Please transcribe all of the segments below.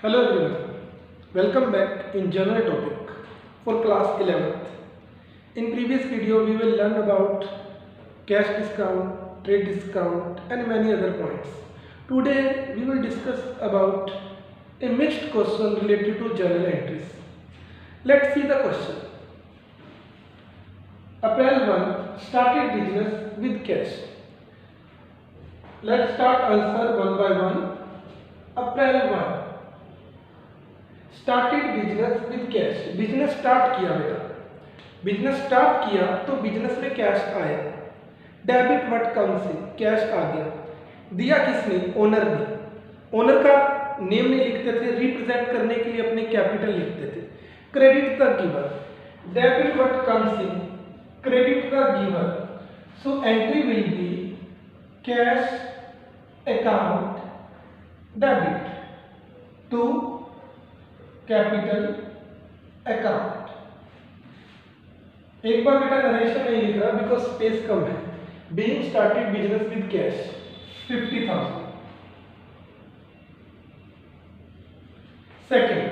Hello everyone, welcome back in general topic for class 11th. In previous video we will learn about cash discount, trade discount and many other points. Today we will discuss about a mixed question related to journal entries. Let's see the question. April 1 started business with cash. Let's start answer one by one. April 1 started business with cash. Business start किया बेटा, business start किया तो business में cash आया. Debit what comes in, cash आ गया. दिया किसने? ओनर ने. ओनर का नेम नहीं लिखते थे, रिप्रेजेंट करने के लिए अपने कैपिटल लिखते थे. Credit the giver. Debit what comes in, credit the giver. So entry will be cash account debit to capital account. एक बार बेटा नरेशन नहीं लिख रहा बिकॉज स्पेस कम है. Being started business with cash 50,000. Second,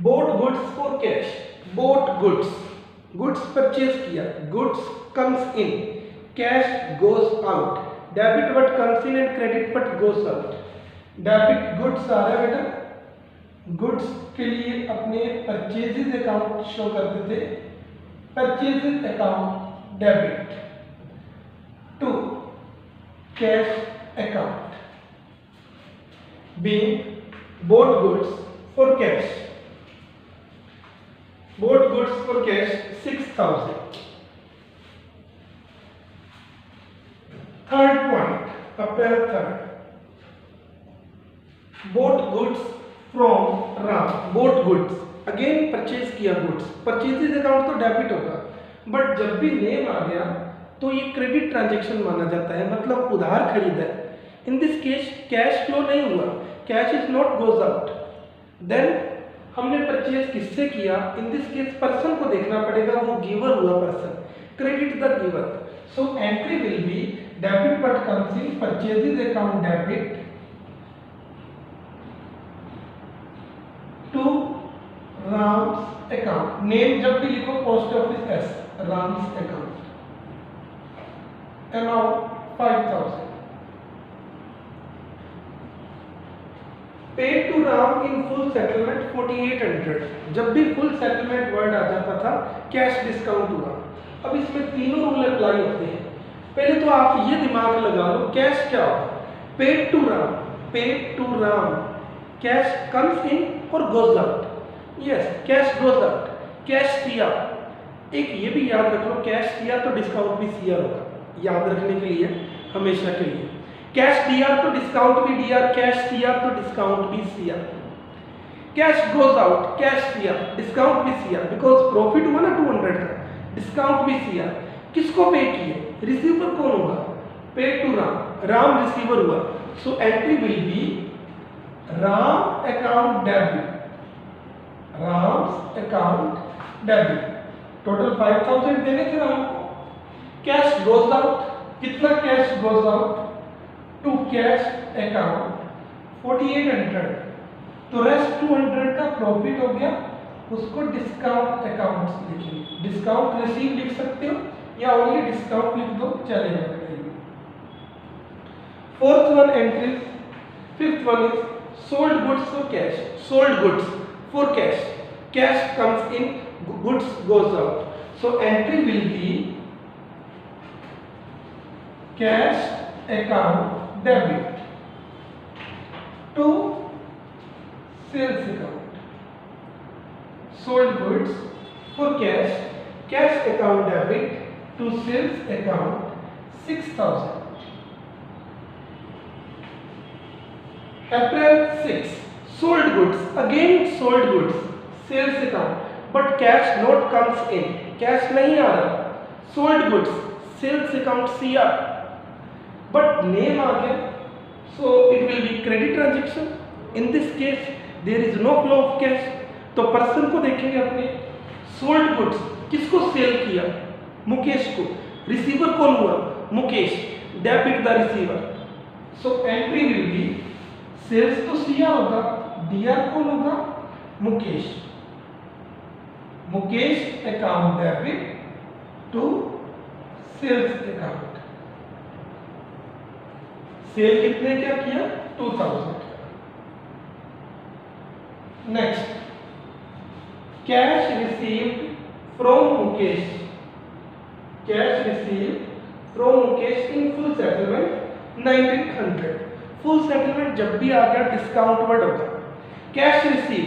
bought goods for cash. Bought goods, goods purchase किया. Goods comes in, cash goes out. Debit what comes in and credit what goes out. Debit goods आ रहा है बेटा, goods के लिए अपने purchases account show करते थे. Purchases account debit to cash account. Being bought goods for cash. Bought goods for cash 6,000. Third point, April 3rd bought goods from Ram. Bought goods again purchase किया गुड्स. परचेजेज अकाउंट तो debit होगा, but जब भी name आ गया तो ये credit transaction माना जाता है, मतलब उधार खरीदा है. In this case cash flow नहीं हुआ, cash is not goes out. Then हमने परचेज किससे किया? इन दिस केस पर्सन को देखना पड़ेगा, वो गिवर हुआ person. Credit the giver. So entry will be debit what comes in purchases account debit to Ram's account. Name जब भी लिखो पोस्ट ऑफिस एस, Ram's account. Amount 5,000. Paid to Ram in full settlement 4,800. जब भी फुल सेटलमेंट वर्ड आ जाता था cash discount हुआ. अब इसमें तीनों रूल अप्लाई होते हैं. पहले तो आप ये दिमाग लगा लो कैश क्या होगा. Paid to Ram, paid to Ram, cash comes in और goes out. Yes, cash goes out. Cash किया, एक ये भी याद रख लो, कैश किया तो डिस्काउंट भी सीआर होगा. याद रखने के लिए, हमेशा के लिए. कैश दिया तो डिस्काउंट भी डीआर, कैश किया तो डिस्काउंट भी CR. Cash goes out, cash किया डिस्काउंट भी सीआर, बिकॉज प्रॉफिट हुआ ना 200 का, डिस्काउंट भी सीआर. किसको पे किए? रिसीवर कौन हुआ? Paid to Ram, Ram receiver हुआ. So entry will be Ram account debit, Ram's account debit. Total 5,000 देने थे राम को. कैश गोज आउट, कितना cash goes out? To cash account 4,800. तो रेस्ट 200 का प्रॉफिट हो गया, उसको डिस्काउंट अकाउंट लिखिए. डिस्काउंट रिसीव लिख सकते हो या ओनली डिस्काउंट लिख दो, चलेगा. Fourth one entry. Fifth one is sold goods for cash. Sold goods for cash. Cash comes in, goods goes out. So entry will be cash account debit to sales account. Sold goods for cash, cash account debit to sales account 6,000. April 6 sold goods, again sold goods, sales account, but cash not comes in, cash नहीं आ रहा. sold goods sales account CR, but name आ गया, so it will be credit transaction. In this case there is no flow of cash. तो person को देखेंगे अपने. sold goods किसको cell किया? मुकेश को. रिसीवर कौन हुआ? Mukesh. Debit the receiver. So entry will be sales तो सीआर होगा, डीआर कौन होगा? Mukesh. Mukesh account debit to sales account. Sale कितने क्या किया? 2000। Next, cash received from Mukesh. Cash received from Mukesh in full settlement 1900। Full settlement जब भी आ गया डिस्काउंट वर्ड होगा। कैश रिसीव,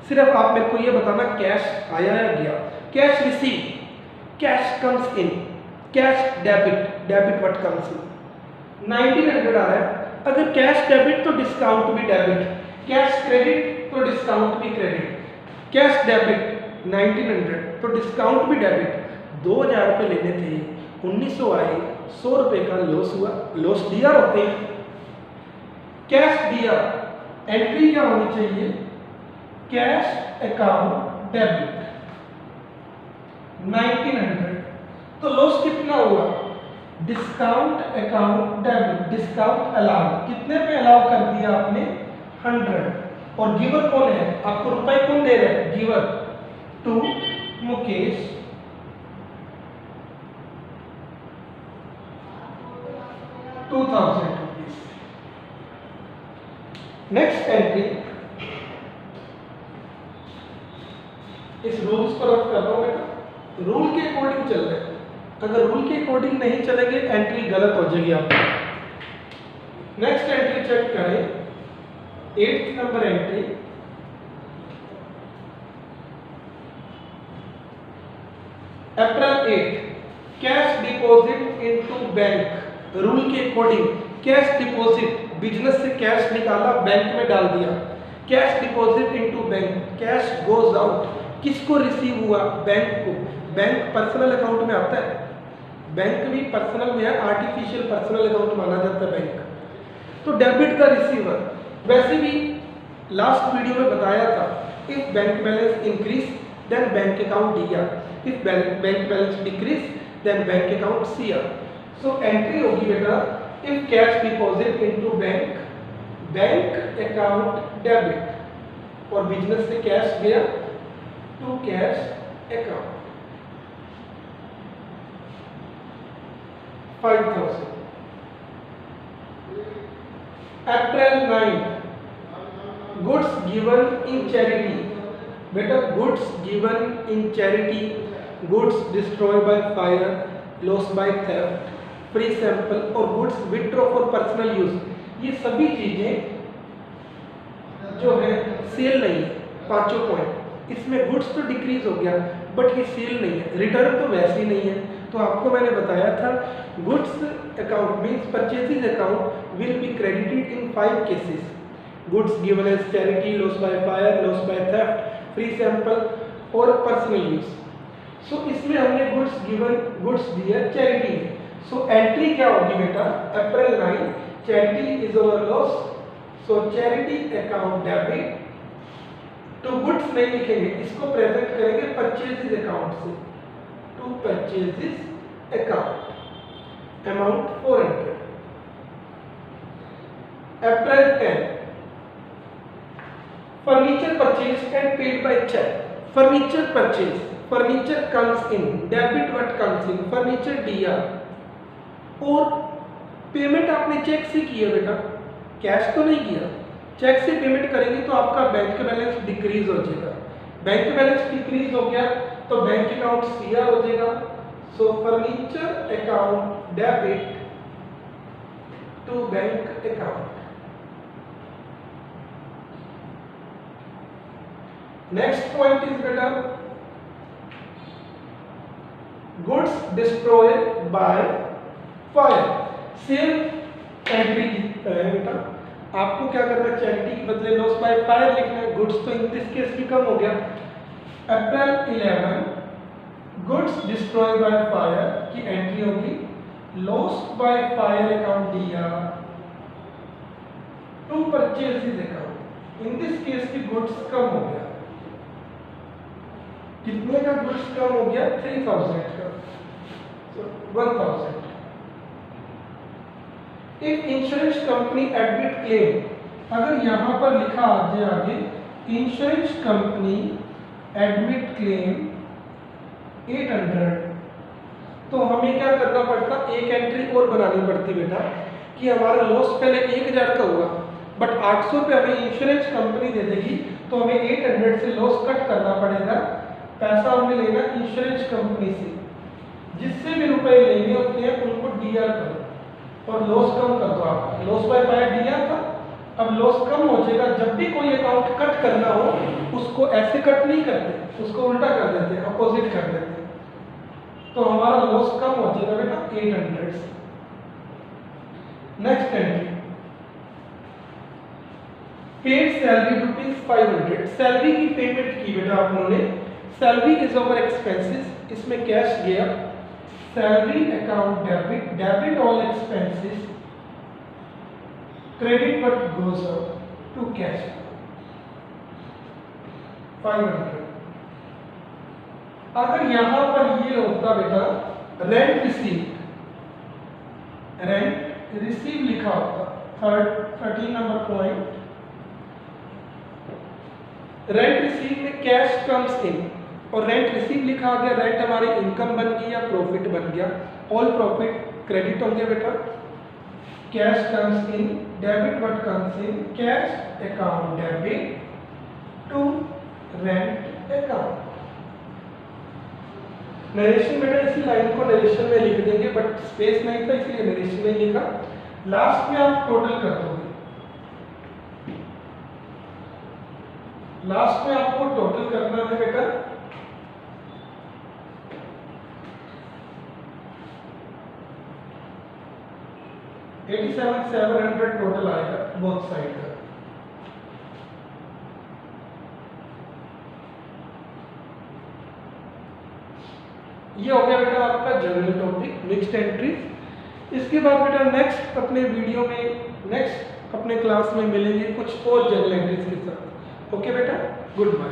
सिर्फ आप मेरे को ये बताना कैश आया या गया। Cash receive, cash comes in, cash debit, debit what comes इन। 1900 आ रहा है, अगर कैश डेबिट तो डिस्काउंट भी डेबिट, कैश क्रेडिट तो डिस्काउंट भी क्रेडिट। कैश डेबिट 1900 तो डिस्काउंट भी डेबिट। 2000 रुपये लेने थे, 1900 आए, 100 रुपये का लॉस हुआ। लॉस डीआर होते हैं। कैश डीआर, एंट्री क्या होनी चाहिए? Cash account debit 1900। तो लॉस कितना हुआ? Discount account debit, discount allow, कितने पे अलाउ कर दिया आपने? 100। और गिवर कौन है? आपको रुपए कौन दे रहे हैं? Giver to Mukesh ₹2000। Next entry, इस रूल्स को रख कर लो बेटा, रूल के अकॉर्डिंग चल रहे हैं। अगर रूल के अकॉर्डिंग नहीं चलेंगे एंट्री गलत हो जाएगी आपकी। नेक्स्ट एंट्री चेक करें, 8th नंबर एंट्री। अप्रैल 8, cash deposit into bank. Rule के अकॉर्डिंग कैश डिपॉजिट, बिजनेस से कैश निकाला बैंक में डाल दिया। Cash deposit into bank, cash goes out, किसको रिसीव हुआ? बैंक को। बैंक पर्सनल अकाउंट में आता है, बैंक भी पर्सनल में है, आर्टिफिशियल पर्सनल अकाउंट माना जाता है बैंक। तो डेबिट का रिसीवर, वैसे भी लास्ट वीडियो में बताया था, if bank balance increase then bank account DR, if bank balance decrease then bank account CR. So entry होगी बेटा, if cash deposit into bank, bank account debit, और बिजनेस से कैश गया to cash account 5000। April 9, goods given in charity. बेटा goods given in charity, goods destroy by fire, loss by theft, free sample और goods withdraw for personal use, ये सभी चीजें जो है सेल नहीं है। पांचों पॉइंट, इसमें गुड्स तो डिक्रीज हो गया बट ये सेल नहीं है, रिटर्न तो वैसे ही नहीं है। तो आपको मैंने बताया था goods account means purchases account will be credited in 5 cases, goods given as charity, loss by fire, loss by theft, free sample और पर्सनल यूज। सो इसमें हमने गुड्स गिवन, गुड्स दिया चैरिटी में। सो एंट्री क्या होगी बेटा? April 9, charity is over loss, so charity account debit to goods नहीं लिखेंगे, इसको प्रेजेंट करेंगे परचेजेज अकाउंट से, to purchases account, amount 400। April 10, furniture purchase and paid by cheque. Furniture purchase, furniture comes in, debit what comes in, furniture DR, और payment आपने cheque से की है बेटा, कैश तो नहीं किया। चेक से पेमेंट करेंगे तो आपका बैंक बैलेंस डिक्रीज हो जाएगा, बैंक बैलेंस डिक्रीज हो गया तो बैंक अकाउंट सीआर हो जाएगा। So furniture account debit to bank account. Next point is बेटा goods destroy by fire. Same entry है बेटा, आपको क्या करना है? चैरिटी के बदले लॉस बाय फायर लिखना है, गुड्स तो इन दिस केस भी कम हो गया। April 11, goods destroy by fire की एंट्री होगी loss by fire account DR to purchases account. In this case की गुड्स कम हो गया, कितने का गुड्स कम हो गया? 3000 का, so 1000। If insurance company admit claim, अगर यहाँ पर लिखा आ जाए आगे इंश्योरेंस कंपनी एडमिट क्लेम 800, तो हमें क्या करना पड़ता, एक एंट्री और बनानी पड़ती बेटा कि हमारा लॉस पहले 1000 का हुआ, बट 800 पे हमें इंश्योरेंस कंपनी दे देगी, तो हमें 800 से लॉस कट करना पड़ेगा। पैसा हमें लेना इंश्योरेंस कंपनी से, जिससे भी रुपए लेने होते हैं उनको डीआर करो और लॉस कम कर दो। आपका लॉस बाय 5 डीआर था, अब लॉस कम हो जाएगा। जब भी कोई अकाउंट कट करना हो उसको ऐसे कट नहीं करते, उसको उल्टा कर देते हैं, अपोजिट कर देते हैं, तो हमारा लॉस कम हो जाएगा बेटा 800 से। Next entry paid salary ₹500, salary की पेमेंट की बेटा आप लोगों ने। सैलरी इज ओवर एक्सपेंसेस, इसमें कैश गया, salary account debit, debit all expenses, credit but goes to cash 500। अगर यहां पर ये होता बेटा रेंट रिसीव, रेंट रिसीव लिखा होता 13 नंबर पॉइंट, रेंट रिसीव में कैश कम्स इन, और रेंट रिसीव लिखा आ गया, रेंट हमारी इनकम बन गई या प्रॉफिट बन गया, ऑल प्रॉफिट क्रेडिट होंगे बेटा, cash comes in, debit what comes in, cash account debit to rent account. Narration बेटा इसी लाइन को नरेशन में लिख देंगे, बट स्पेस नहीं था इसलिए नरेशन में लिखा। लास्ट में आप टोटल कर दोगे, लास्ट में आपको टोटल करना है बेटा 87,700 टोटल आएगा बोथ साइड का। ये हो गया बेटा आपका जनरल टॉपिक मिक्स्ड एंट्रीज। इसके बाद बेटा नेक्स्ट अपने वीडियो में, नेक्स्ट अपने क्लास में मिलेंगे कुछ और जनरल एंट्रीज के साथ। ओके बेटा, गुड बाय।